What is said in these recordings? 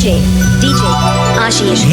DJ Ashish.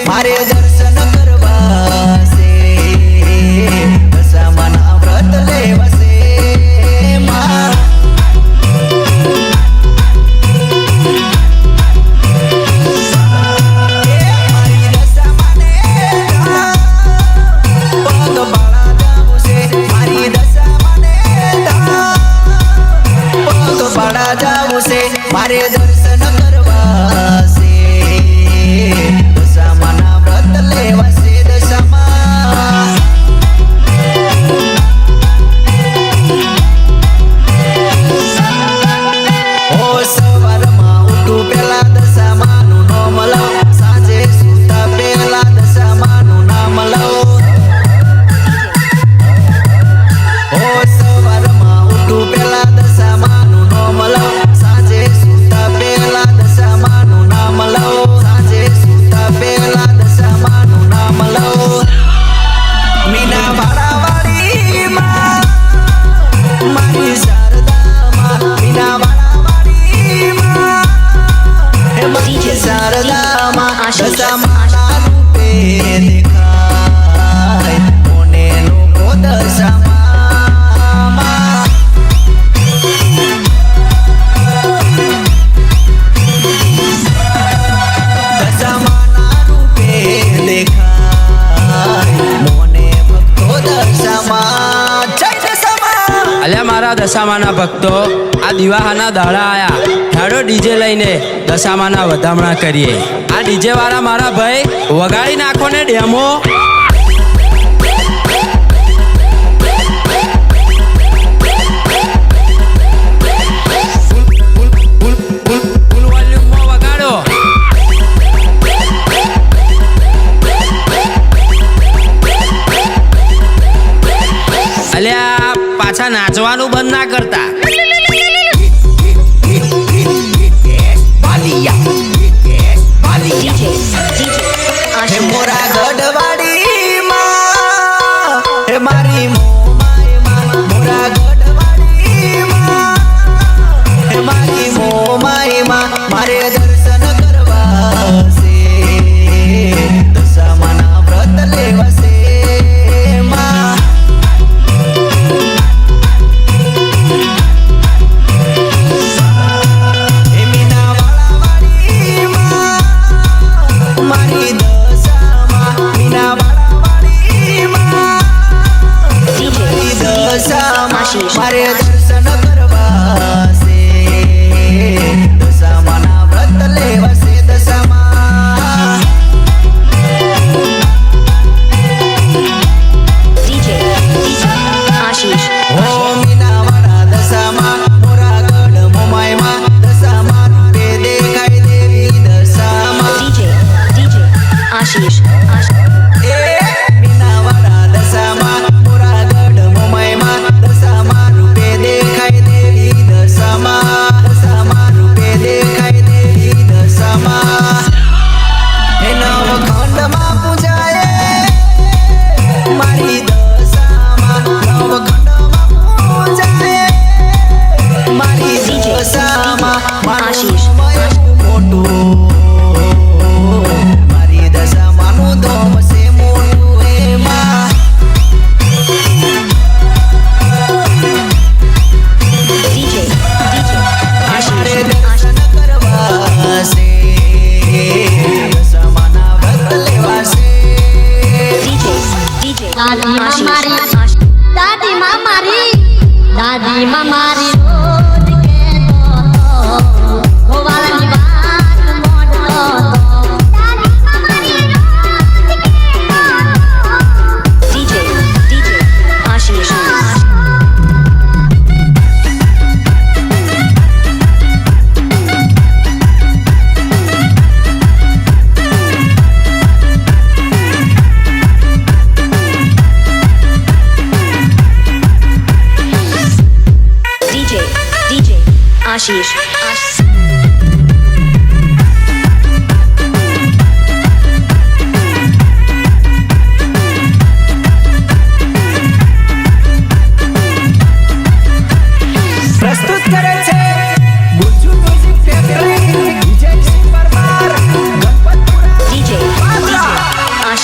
मारे दर्शन करवा से दशामाना व्रत लेवा से मां मारी दशामाने पग बाळा जाऊ से मारी दशामाने पग बाळा जाऊ से मारे दर्शन करवा से दशामाना भक्तो आ दिवाहाना दाड़ा आया ठाड़ो डीजे लईने दशामाना वधामणा करिए। आ डीजे वाला मारा भाई वगाड़ी नाखो ने डेमो। फुल वॉल्यूम में वगाड़ो। अल्या पाछा नाचवानुं बंद ना करता। मोरा गढ़वाड़ी माँ मारी मोमाई माँ मोरा गढ़वाड़ी माँ मारी मोमाई माँ मारे दर्शन करवा से दशामाना व्रत लेवा से माँ मारे दर्शन करवा से दशामाना व्रत लेवा से दशामा DJ Ashish. ओ मीना वाला दशामा मोरा गढ़ मोमाई माँ दशामा रूपे देखाई देवी दशामा DJ Ashish. मीना वाला दशामा मोरा गढ़ मोमाई माँ दशामा रूपे देखाई देवी दशामा रूपे देखाई देवी दशामा हे नवखंड माँ पूजाए मारी दशामा नवखंड माँ पूजाए मारी दशामा Ashish. मोटू मारी दशामा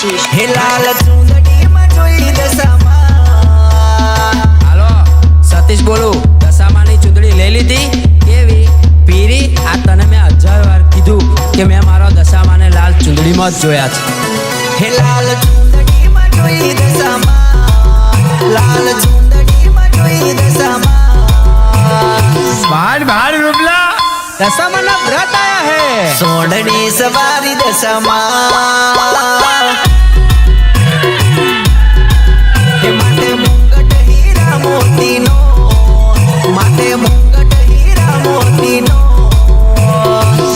આશીષ હે લાલ ચુંદડીમાં જોઈ દશામાં. હાલો સતીશ બોલું. દશામાની ચૂંદડી લઈ લીધી કેવી પીરી? આ તને મેં 1000 વાર કીધું કે મેં મારો દશામાને લાલ ચૂંદડીમાં જ જોયા છે. હે લાલ ચુંદડીમાં જોઈ દશામાં. લાલ ચુંદડીમાં જોઈ દશામાં. બાર રૂપલા દશામાના વ્રત આયા હે. સોંઢની સવારી દશામાં. હે માથે મુંગટ હીરા મોતીનો. માથે મુંગટ હીરા મોતીનો.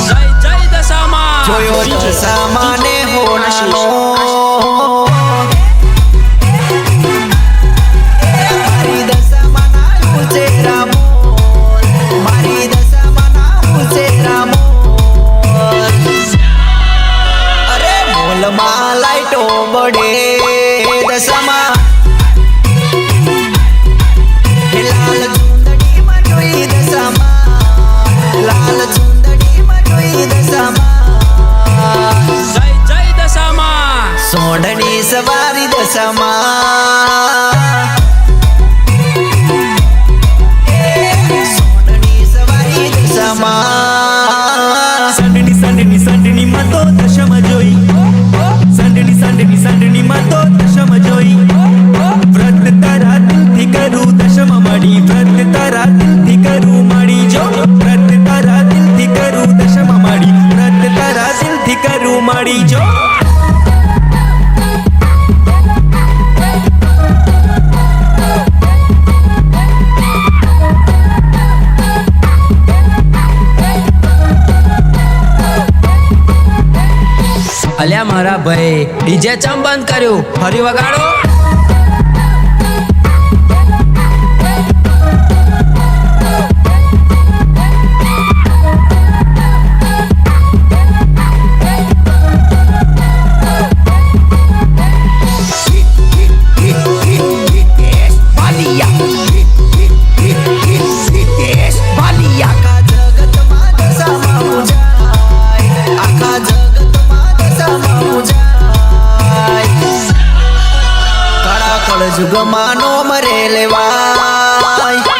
જય જય દશામાં. જોયો દશામાને હોનાનો. મારી દશામાના ઉચેરા મોર. મારી દશામાના ઉચેરા મોર. અરે મોલમાં લાઈટો બળે દશામાં. હે લાલ ચુંદડીમાં જોઈ દશામાં. લાલ ચુંદડીમાં જોઈ દશામાં. જય જય દશામાં. સોંઢની સવારી દશામાં. સોંઢની સવારી દશામાં. સંડની માં તો દશમ જોઈ. સંડની માં તો દશમ જોઈ. વ્રત તારા દિલથી કરું દશમ મળી. વ્રત તારા દિલથી કરું મળી જો. વ્રત તારા દિલથી કરું દશમ મળી. વ્રત તારા દિલથી કરું મળી જો. અલ્યા મારા ભાઈ ડીજે ચમ બંધ કર્યું? ફરી વગાડો. આખા જગતમાં દશામાં પૂજાય. આખા જગતમાં દશામાં પૂજાય. કાળા કળ જુગમાં નો મરે લેવાય.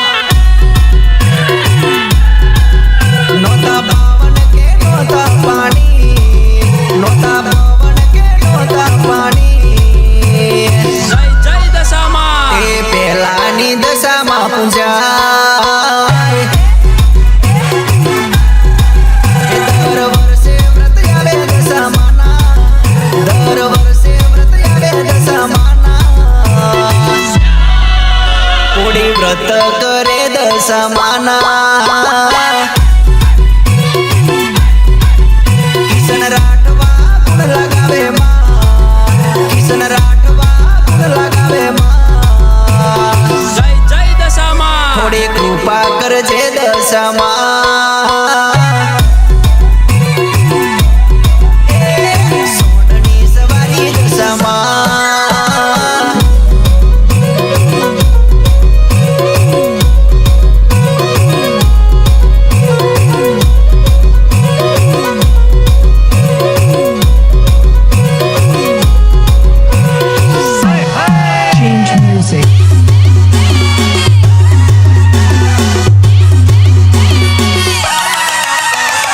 નોતા પાવન કે નોતા પાણી. નોતા પાવન કે નોતા પાણી. જય જય દશામાં. એ પહેલાની દશામાં પૂજાય. એ દર વર્ષે વ્રત આવે દશામાના. દર વર્ષે વ્રત આવે દશામાના. કોડી વ્રત કરે દશામાના. કિશન રાઠવા ગુણ લગાવે માં. કિશન રાઠવા ગુણ લગાવે માં. જય જય દશામાં. થોડી કૃપા કરજે દશામાં. સોંઢની સવારી દશામાં. Change music.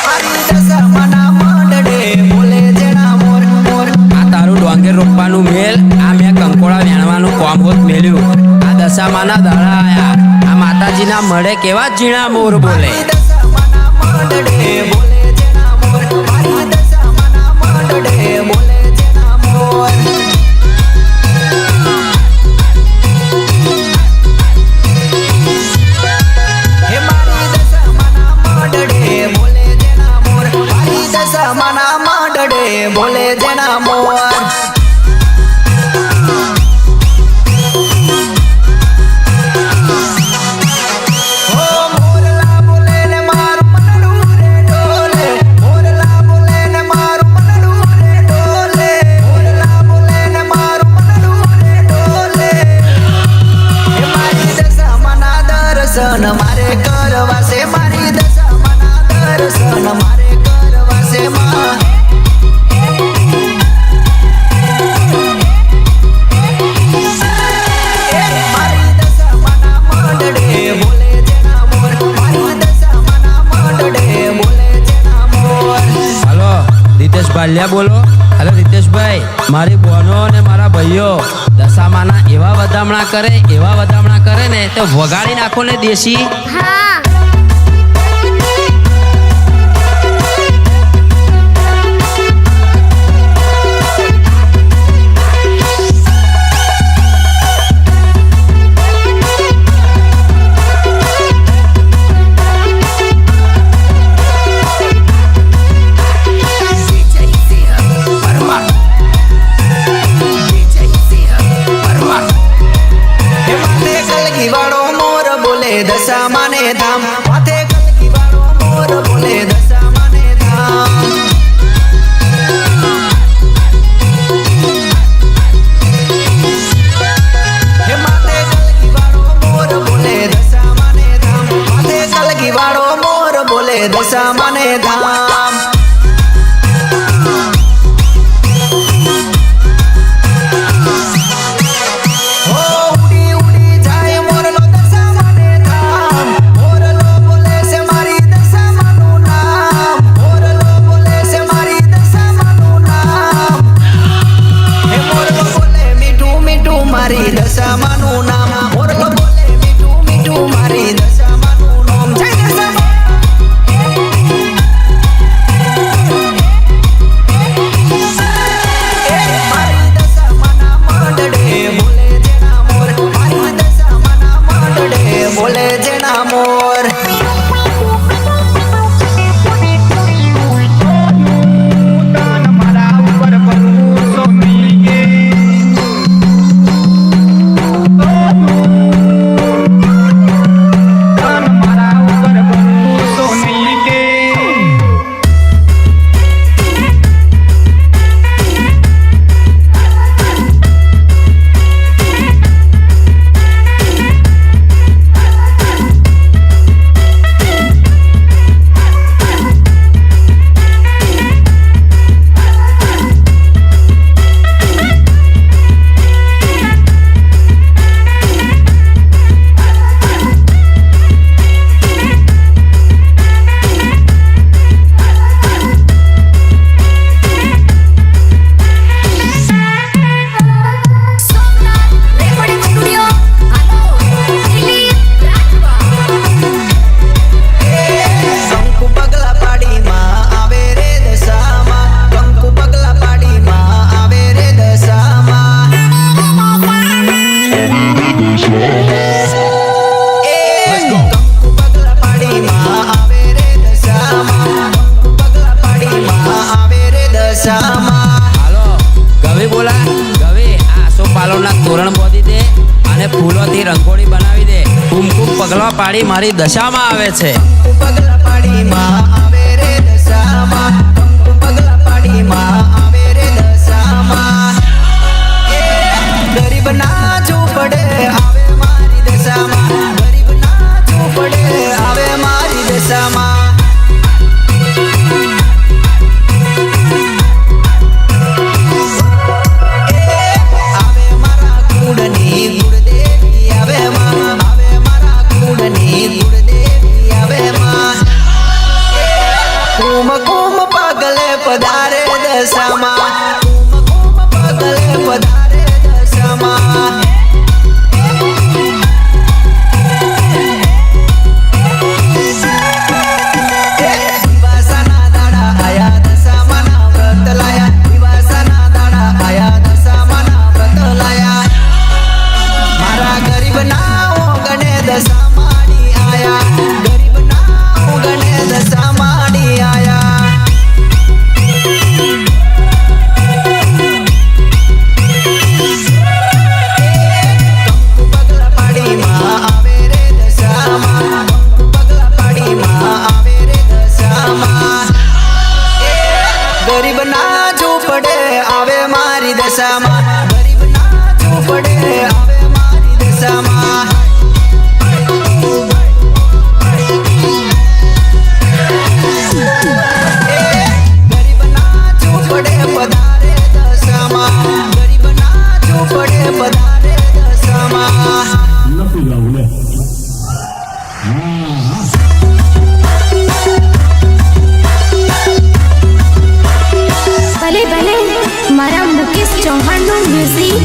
મારી દશામાના માંડડે બોલે જેના મોર મોર. આ તારું ડોંગેર રોપવાનું મેલ, આ મેં કંકોડા વેણવાનું કોમ હોત મેલ્યું. આ દશામાના દડા આયા. આ માતાજીના મળે કેવા ઝીણા મોર બોલે. મારી દશામાના માંડડે બોલે જેના મોર. મારી દશામાના માંડડે બોલે જેના મોર. હે મારી દશામાના માંડડે બોલે જેના મોર. મારી દશામાના માંડડે બોલે જેના મોર. ઓ મોરલા બોલે ને મારું મનડું રે ડોલે. ભાઈ મારી બહેનો અને મારા ભાઈઓ દશામાના એવા વધામણા કરે ને તો વગાડી નાખો ને દેશી. હા. દશામાને ધામ માથે કલકી વાળો મોર બોલે દશામાને ધામ. હે માથે કલકી વાળો મોર બોલે દશામાને ધામ. માથે કલકી વાળો મોર બોલે દશામાને ધામ. મારી દશામાનું નામ મોરલો બોલે મીઠું મીઠું મારી દશામાનું નામ. જય દશામા. મારી દશામાના માંડડે બોલે જેના મોર. મારી દશામાના માંડડે બોલે જેના મોર. રંગોળી બનાવી દે. કુમકુમ પગલા પાડી મારી દશામાં આવે છે. પગલા પાડી માં આવે રે દશામાં. પગલા પાડી માં આવે રે દશામાં. ગરીબ ના ઝૂંપડે આવે મારી દશામાં. ગરીબ ના ઝૂંપડે આવે મારી દશામાં. આવે મારા કુળની ગુણદેવી આવે માં. આવે મારા કુળની ગુણદેવી આવે માં. કુમ કુમ પગલે પધારે દશામાં. કુમ કુમ પગલે પધારે દશામાં. દિવાસાના દાડા આયા દશામાના વ્રત લાયા. દિવાસાના દાડા આયા દશામાના વ્રત લાયા. મારા ગરીબ ના ઓગણે દશામાડી આયા. ગરીબ ના ઓગણે દશામાડી આયા. પગલા પાડી માં આવે રે દશામાં. પગલા પાડી માં આવે રે દશામાં. ગરીબ ના ઝૂંપડે આવે મારી દશામાં. ગરીબ ના ઝૂંપડે આવે મારી દશામાં. ગરીબ ના ઝૂંપડે પધારે દશામાં. ગરીબ ના ઝૂંપડે પધારે દશામાં. ભલે ભલે મારા Manu Music.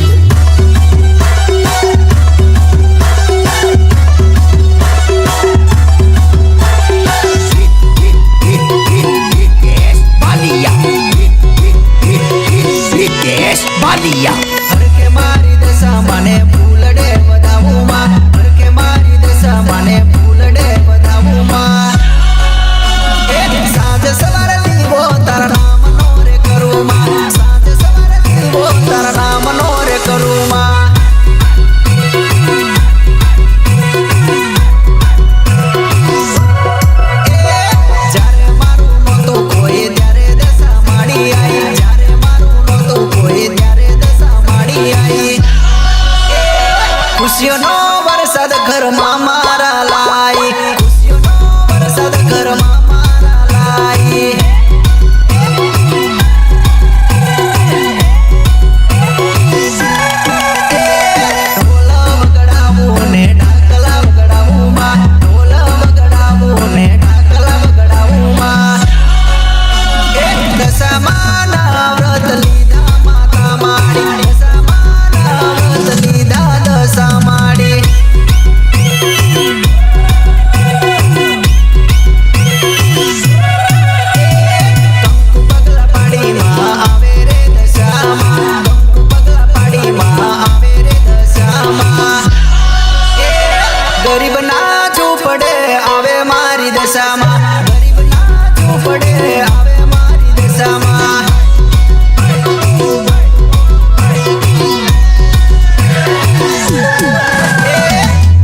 હરકે મારી દશા મને ફૂલડે વધાવું માં, હરકે મારી દશા મને ફૂલડે વધાવું માં. સાંજ સવારે દીવો તારા નામ નો રે કરું માં, સાંજ સવારે દીવો તારા નામ નો રે કરું માં. જ્યારે મારું નહોતું કોઈ ત્યારે દશા માડી આઈ, જ્યારે મારું નહોતું કોઈ ત્યારે દશા માડી આઈ. ખુશીઓનો વરસાદ ઘરમાં મારા લાઈ, ખુશીઓનો વરસાદ ઘરમાં મારા લાઈ. ઢોલ વગાડાવું ને ઢાકલા વગાડાવું માં, ઢોલ વગાડાવું ને ઢાકલા વગાડાવું માં. દશામાના વ્રત લીધા માતા માડી, દશામાના વ્રત લીધા દશા માડી. કંકુ પગલા પાડીમાં આવે રે દશામાં, કંકુ પગલા પાડીમાં આવે રે દશામાં. ગરીબના ઝૂંપડે આવે મારી દશામાં, ગરીબના ઝૂંપડે આવે મારી દશામાં.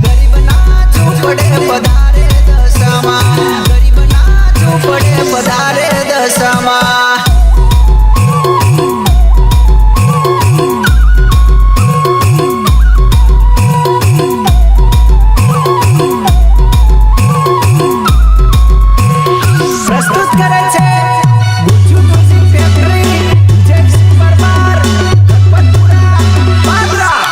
ગરીબના ઝૂંપડે પધારે દશામાં, ગરીબના ઝૂંપડે પધારે દશામાં. પ્રસ્તુત કરે છે ગુજ્જુ મ્યુઝિક ફેક્ટરી, જયસિંહ પરમાર, ગણપતપુરા, પાદરા.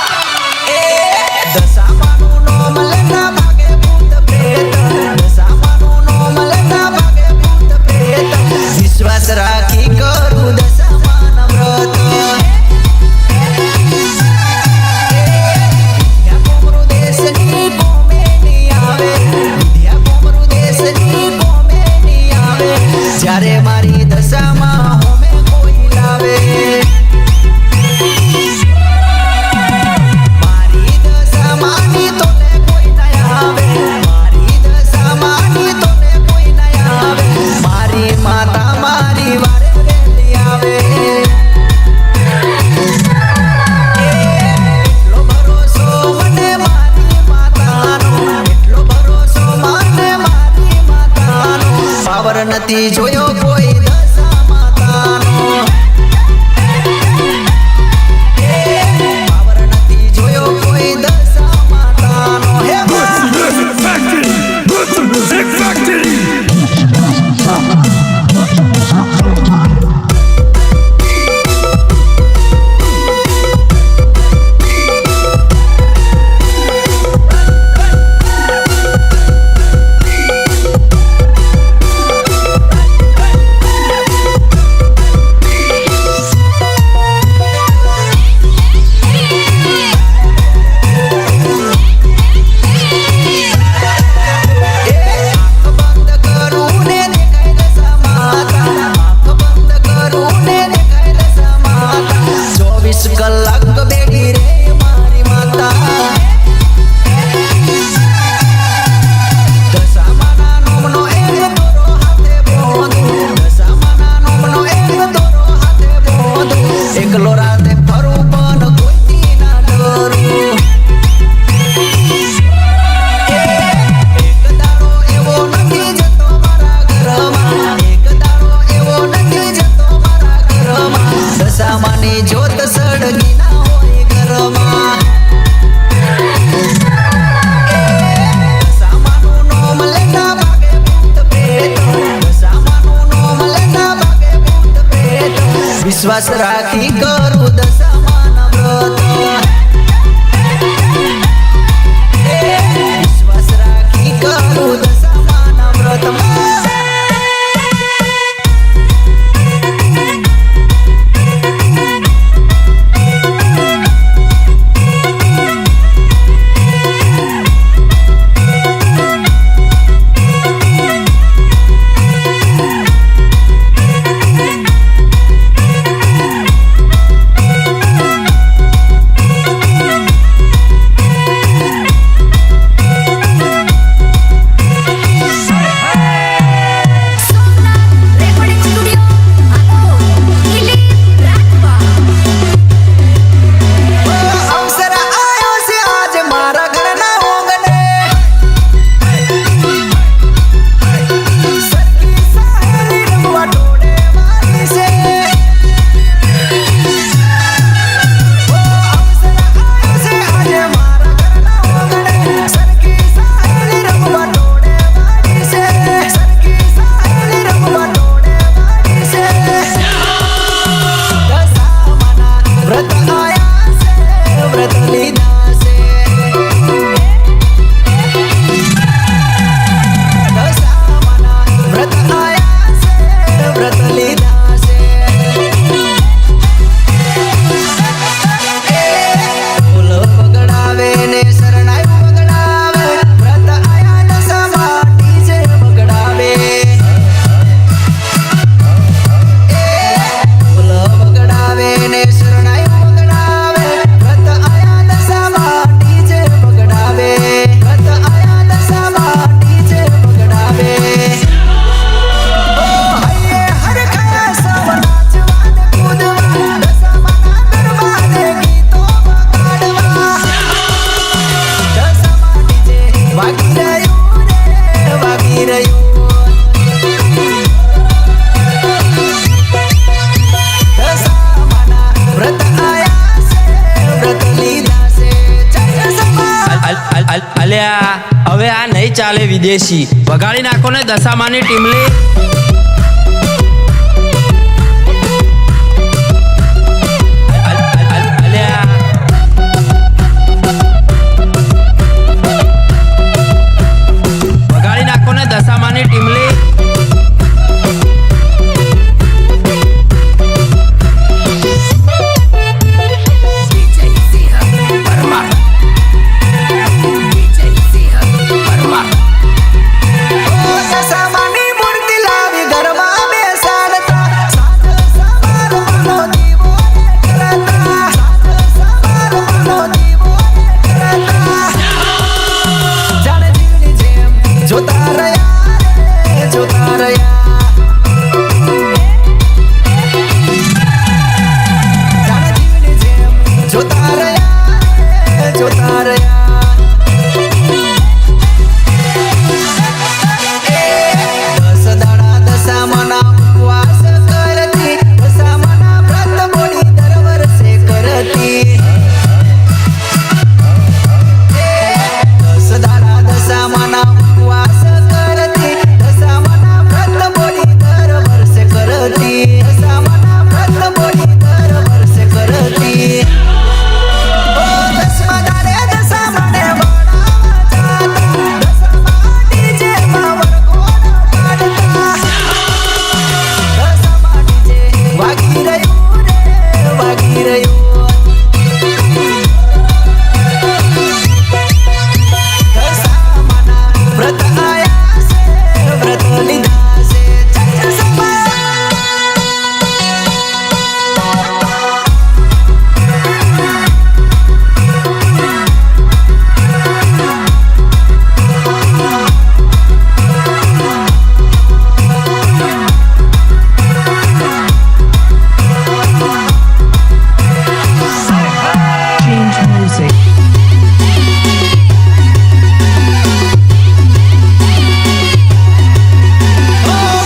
દશામાનું નામ લેતા ભાગે ભૂત પ્રેત, દશામાનું નામ લેતા ભાગે ભૂત પ્રેત. વિશ્વાસ રાખી કરું દશામાન વ્રત. વિદ્યા કોમરુ દેશની કોમે નહીં આવે, વિદ્યા કોમરુ દેશની કોમે નહીં આવે. જ્યારે મારી દશામાં હોમે કોઈ લાવે, મારી દશામાની તોલે કોઈ નહીં આવે, મારી દશામાની તોલે કોઈ નહીં આવે. મારી માતા મારી વારે વહેલી આવે. એટલો ભરોસો મને મારી માતાનો, એટલો ભરોસો મને મારી માતાનો. પાવર નથી જોયો કોઈ દશા માતાનો, પાવર નથી જોયો કોઈ દશા માતાનો. હે Music Factory! વિશ્વાસ રાખી કરું દશામાન વ્રત. વિશ્વાસ રાખી કરું દશામાન વ્રત. ચાલે વિદેશી. વગાડી નાખો ને દશામાની ટીમલી. વગાડી નાખો ને દશામાની ટીમલી. દશામાની મૂર્તિ લાવી ઘરમાં બેસાડતા, સાત સવારનો દીવો કરતા, સાત સવારનો દીવો કરતા. જાણે જીવની જેમ જોતા રહ્યા રે, જોતા રહ્યા. જાણે જીવની જેમ જોતા રહ્યા રે, જોતા રહ્યા. દસ દાડા દશામાના ઉપવાસ કરતી, દશામાના વ્રત બોલી દર વર્ષે કરતી. દસ દાડા દશામાના ઉપવાસ કરતી, દશામાના વ્રત બોલી દર વર્ષે કરતી. દશામાના વ્રત બોલી દર વર્ષે કરતી. ઓ દસમા દાડે દશામાને વળાવા જાતા, દશામા ડીજેમાં વરઘોડા કાઢતા. દશામા ડીજે વાગી રહ્યું રે, વાગી રહ્યું. દશામાના વ્રત આયા છે, વ્રત લીધા છે. જય દશામા.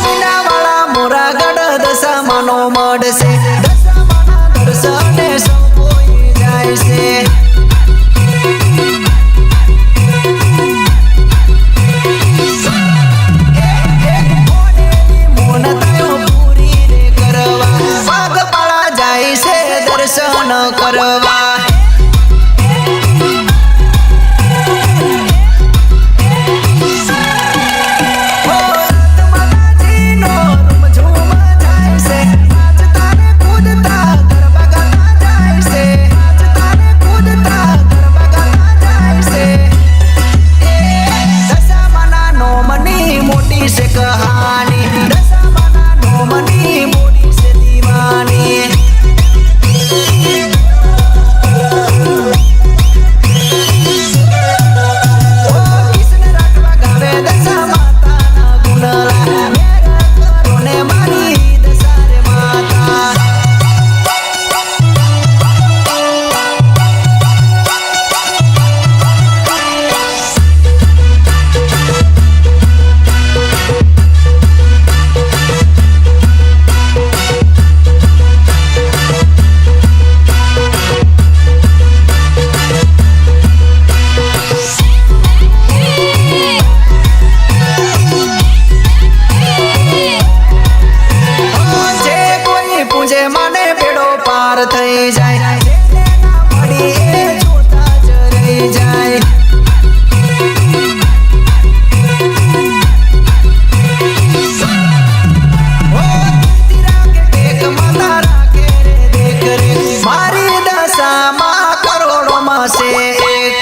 મીનાવાળા મોરાગઢ દશામાનો મળશે, દશામાના દર્શને સૌ કોઈ જાય છે. મોનતાઓ પૂરી રે કરવા, વાઘપાળા જાય છે દર્શન કરવા. માતાજીનો રૂમઝૂમ જાય છે, નાચતા ને કૂદતા ગરબા ગાતા જાય છે, નાચતા ને કૂદતા ગરબા ગાતા જાય છે. દશામાના નોમની મોટી છે કહાની, દશામાના નોમની મોટી છે દીવાની. ઓ કિશન રાઠવા ગાવે દશા માતાના ગુણલા, મેર કરો ને મારી દશા રે માતા. જે કોઈ પૂજે માને બેડો પાર થઈ જાય, જેને ના મળી એ જોતા જ રહી જાય. ઓ તીર્થી રાખે ટેક, માતા રાખે રે દેખ રે, મારી દશામાં કરોડોમાં છે એક.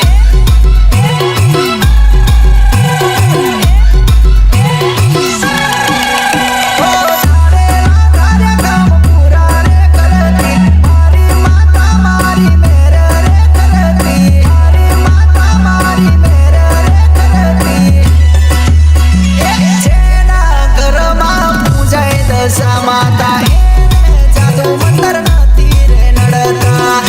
ઓ ધારેલા ધારે કામ પૂરા રે કરતી, મારી માતા મારી મેર રે કરતી, મારી માતા મારી મેર રે કરતી. જેના ઘરમાં પૂજાય દશા માતા, એને જાદુ મંતર નથી રે નડતા.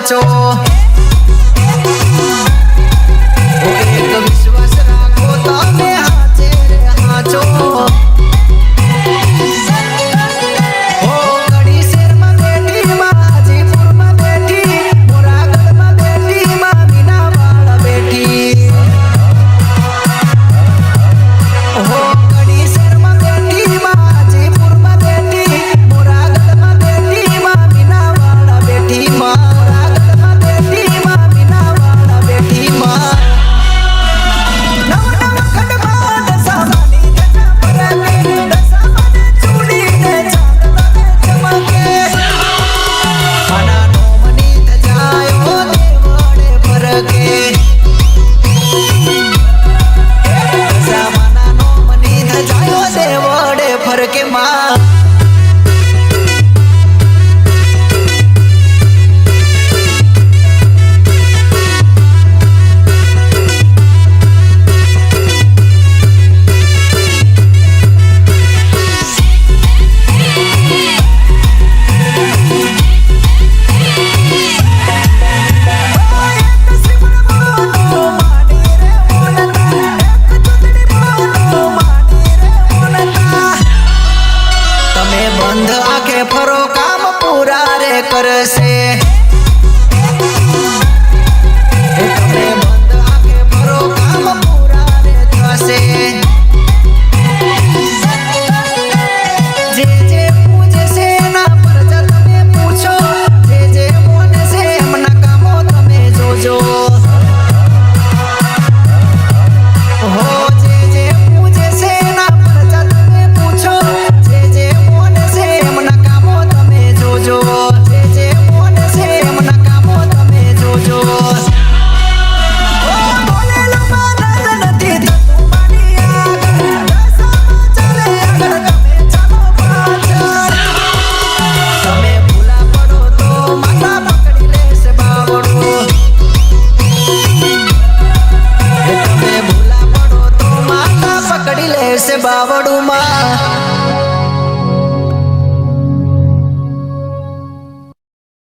છો